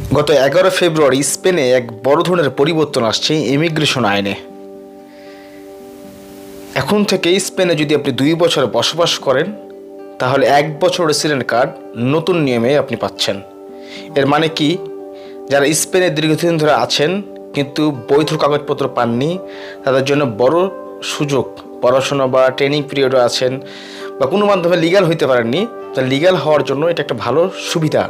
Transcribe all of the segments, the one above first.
গত 11 ফেব্রুয়ারি স্পেনে এক বড় ধরনের পরিবর্তন আসছে ইমিগ্রেশন আইনে। এখন থেকে স্পেনে যদি আপনি 2 বছর বসবাস করেন তাহলে 1 বছর রেসিডেন্ট কার্ড নতুন নিয়মে আপনি পাচ্ছেন। এর মানে কি, যারা স্পেনে দীর্ঘদিন ধরে আছেন কিন্তু বৈধ কাগজপত্র পাননি তাদের জন্য বড় সুযোগ। পড়াশোনা বা ট্রেনিং পিরিয়ডে আছেন বা কোনো মাধ্যমে লিগ্যাল হইতে পারেননি, তা লিগ্যাল হওয়ার জন্য এটা একটা ভালো সুবিধা।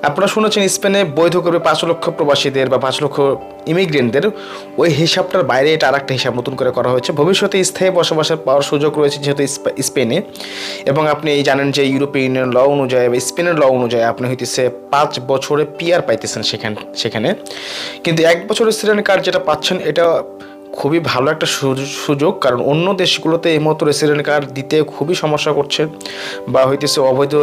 আপনারা শুনেছেন স্পেনে বৈধ করবে 5 লক্ষ প্রবাসীদের বা 5 লক্ষ ইমিগ্রেন্টদের। ওই হিসাবটার বাইরে এটা আর একটা হিসাব নতুন করে করা হয়েছে। ভবিষ্যতে স্থায়ী বসবাসের পাওয়ার সুযোগ রয়েছে যেহেতু স্পেনে, এবং আপনি এই জানেন যে ইউরোপিয়ান ইউনিয়ন ল অনুযায়ী বা স্পেনের ল অনুযায়ী আপনি হইতেছে 5 বছরে পিআর পাইতেছেন সেখানে। কিন্তু 1 বছরের রেসিডেন্ট কার্ড যেটা পাচ্ছেন এটা খুবই ভালো একটা সুযোগ, কারণ অন্য দেশগুলোতে এই মতো রেসিডেন্ট কার্ড দিতে খুবই সমস্যা করছে বা হইতেছে অবৈধ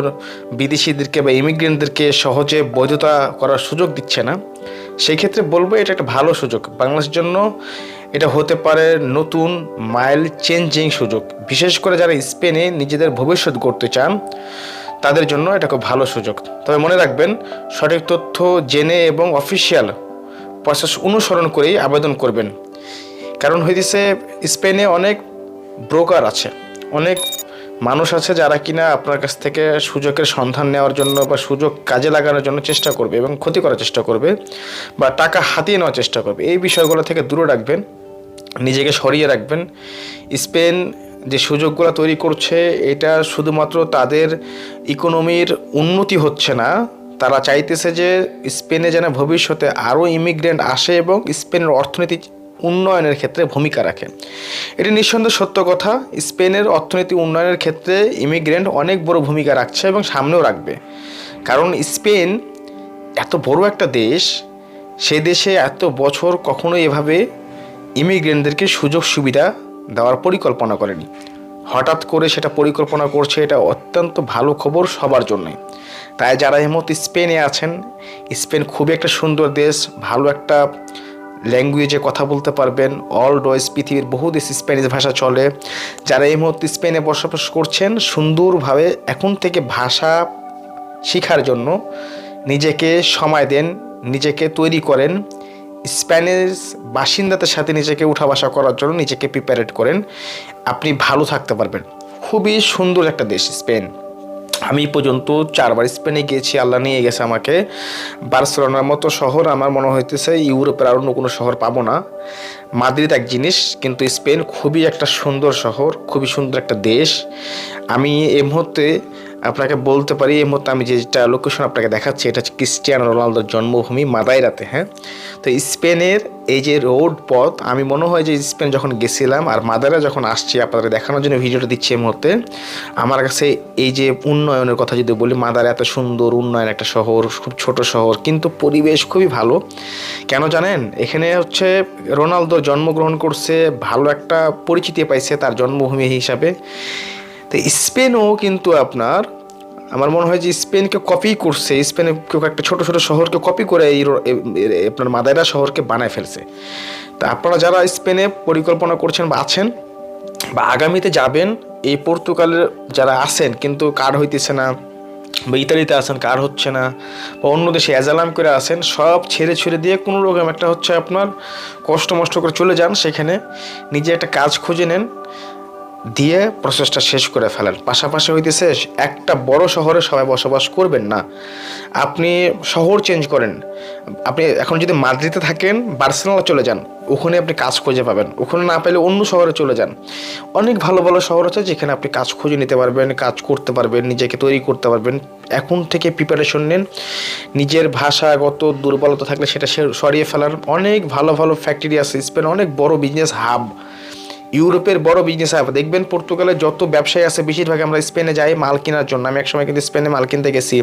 বিদেশিদেরকে বা ইমিগ্রেন্টদেরকে সহজে বৈধতা করার সুযোগ দিচ্ছে না। সেই ক্ষেত্রে বলবো এটা একটা ভালো সুযোগ বাংলাদেশের জন্য। এটা হতে পারে নতুন মাইল চেঞ্জিং সুযোগ, বিশেষ করে যারা স্পেনে নিজেদের ভবিষ্যৎ গড়তে চান তাদের জন্য এটা খুব ভালো সুযোগ। তবে মনে রাখবেন, সঠিক তথ্য জেনে এবং অফিসিয়াল প্রসেস অনুসরণ করেই আবেদন করবেন। কারণ হইতেছে স্পেনে অনেক ব্রোকার আছে, অনেক মানুষ আছে যারা কিনা আপনার কাছ থেকে সুযোগের সন্ধান নেওয়ার জন্য বা সুযোগ কাজে লাগানোর জন্য চেষ্টা করবে এবং ক্ষতি করার চেষ্টা করবে বা টাকা হাতিয়ে নেওয়ার চেষ্টা করবে। এই বিষয়গুলো থেকে দূরে রাখবেন, নিজেকে সরিয়ে রাখবেন। স্পেন যে সুযোগগুলো তৈরি করছে এটা শুধুমাত্র তাদের ইকোনমির উন্নতি হচ্ছে না, তারা চাইতেছে যে স্পেনে যেন ভবিষ্যতে আরও ইমিগ্রেন্ট আসে এবং স্পেনের অর্থনীতি উন্নয়নের ক্ষেত্রে ভূমিকা রাখে। এটি নিঃসন্দেহে সত্য কথা। স্পেনের অর্থনীতি উন্নয়নের ক্ষেত্রে ইমিগ্রেন্ট অনেক বড় ভূমিকা রাখছে এবং সামনেও রাখবে। কারণ স্পেন এত বড় একটা দেশ, সেই দেশে এত বছর কখনো এভাবে ইমিগ্রেন্টদেরকে সুযোগ সুবিধা দেওয়ার পরিকল্পনা করেনি। হঠাৎ করে সেটা পরিকল্পনা করছে, এটা অত্যন্ত ভালো খবর সবার জন্যই। তাই যারা এই মুহূর্তে স্পেনে আছেন, স্পেন খুবই একটা সুন্দর দেশ, ভালো একটা ল্যাঙ্গুয়েজে কথা বলতে পারবেন। অল ডয়েস পৃথিবীর বহু দেশ স্প্যানিশ ভাষা চলে। যারা এই মুহূর্তে স্পেনে বসবাস করছেন, সুন্দরভাবে এখন থেকে ভাষা শেখার জন্য নিজেকে সময় দেন, নিজেকে তৈরি করেন। স্প্যানিশ বাসিন্দাদের সাথে নিজেকে উঠা বসা করার জন্য নিজেকে প্রিপারেট করেন, আপনি ভালো থাকতে পারবেন। খুবই সুন্দর একটা দেশ স্পেন। আমি পর্যন্ত 4বার স্পেনে গিয়েছি, আল্লাহ নিয়ে গেছে আমাকে। বার্সেলোনার মতো শহর আমার মনে হইতেছে ইউরোপের আর অন্য কোনো শহর পাবো না। মাদ্রিদ এক জিনিস, কিন্তু স্পেন খুবই একটা সুন্দর শহর, খুবই সুন্দর একটা দেশ। আমি এই মুহূর্তে আপনাকে বলতে পারি, এই মুহূর্তে আমি যেটা লোকেশন আপনাকে দেখাচ্ছি এটা হচ্ছে ক্রিস্টিয়ানো রোনালদোর জন্মভূমি মাদাইরাতে। হ্যাঁ, তো স্পেনের এই যে রোড পথ, আমি মনে হয় যে স্পেন যখন গেছিলাম আর মাদাইরা যখন আসছি আপনাদের দেখানোর জন্য ভিডিওটা দিচ্ছি এই মুহূর্তে, আমার কাছে এই যে উন্নয়নের কথা যদি বলি, মাদাইরা এত সুন্দর উন্নয়ন একটা শহর, খুব ছোট শহর কিন্তু পরিবেশ খুবই ভালো। কেন জানেন, এখানে হচ্ছে রোনালদো জন্মগ্রহণ করছে, ভালো একটা পরিচিতি পাইছে তার জন্মভূমি হিসাবে। তো স্পেনও কিন্তু আপনার, আমার মনে হয় যে স্পেনকে কপি করছে, স্পেনে কেউ একটা ছোটো ছোটো শহরকে কপি করে এই আপনার মাদাইরা শহরকে বানায় ফেলছে। তা আপনারা যারা স্পেনে পরিকল্পনা করছেন বা আছেন বা আগামীতে যাবেন, এই পর্তুগালের যারা আছেন কিন্তু কার্ড হইতেছে না, বা ইতালিতে আছেন কার হচ্ছে না, বা অন্য দেশে অ্যাজালাম করে আছেন, সব ছেড়ে ছুড়ে দিয়ে কোনো রকম একটা হচ্ছে আপনার কষ্ট মষ্ট করে চলে যান, সেখানে নিজে একটা কাজ খুঁজে নেন, দিয়ে প্রসেসটা শেষ করে ফেলেন। পাশাপাশি হইতেছে একটা বড় শহরে সবাই বসবাস করবেন না, আপনি শহর চেঞ্জ করেন। আপনি এখন যদি মাদ্রিদে থাকেন, বার্সেলোনা চলে যান, ওখানে আপনি কাজ খুঁজে পাবেন। ওখানে না পেলে অন্য শহরে চলে যান। অনেক ভালো ভালো শহর আছে যেখানে আপনি কাজ খুঁজে নিতে পারবেন, কাজ করতে পারবেন, নিজেকে তৈরি করতে পারবেন। এখন থেকে প্রিপারেশন নেন, নিজের ভাষাগত দুর্বলতা থাকলে সেটা সরিয়ে ফেলার অনেক ভালো ভালো ফ্যাক্টরি আছে। স্পেন অনেক বড় বিজনেস হাব, ইউরোপের বড় বিজনেস হাব। দেখবেন পর্তুগালের যত ব্যবসায়ী আছে বেশিরভাগ আমরা স্পেনে যাই মাল কেনার জন্য। আমি একসময় কিন্তু স্পেনে মাল কিনতে গেছি।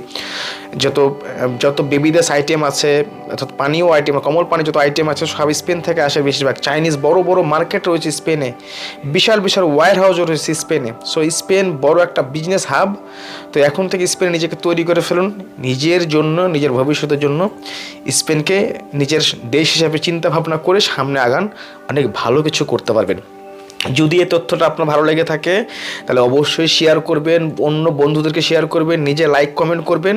যত বেবিদেস আইটেম আছে, অর্থাৎ পানীয় আইটেম, কমল পানি যত আইটেম আছে সব স্পেন থেকে আসে বেশিরভাগ। চাইনিজ বড় বড় মার্কেট রয়েছে স্পেনে, বিশাল বিশাল ওয়্যার হাউসও রয়েছে স্পেনে। সো স্পেন বড় একটা বিজনেস হাব। তো এখন থেকে স্পেনে নিজেকে তৈরি করে ফেলুন নিজের জন্য, নিজের ভবিষ্যতের জন্য। স্পেনকে নিজের দেশ হিসাবে চিন্তা ভাবনা করে সামনে আগান, অনেক ভালো কিছু করতে পারবেন। যদি এই তথ্যটা আপনার ভালো লেগে থাকে তাহলে অবশ্যই শেয়ার করবেন, অন্য বন্ধুদেরকে শেয়ার করবেন, নিজে লাইক কমেন্ট করবেন।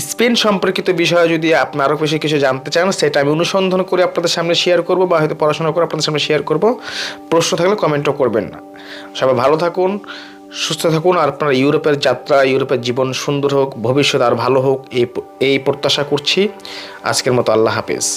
স্পেন সম্পর্কিত বিষয়ে যদি আপনি আরও বেশি কিছু জানতে চান সেটা আমি অনুসন্ধান করে আপনাদের সামনে শেয়ার করব, বা হয়তো পড়াশোনা করে আপনাদের সামনে শেয়ার করব। প্রশ্ন থাকলে কমেন্টও করবেন না। সবাই ভালো থাকুন, সুস্থ থাকুন, আর আপনার ইউরোপের যাত্রা, ইউরোপের জীবন সুন্দর হোক, ভবিষ্যৎ আর ভালো হোক এই প্রত্যাশা করছি। আজকের মতো আল্লাহ হাফেজ।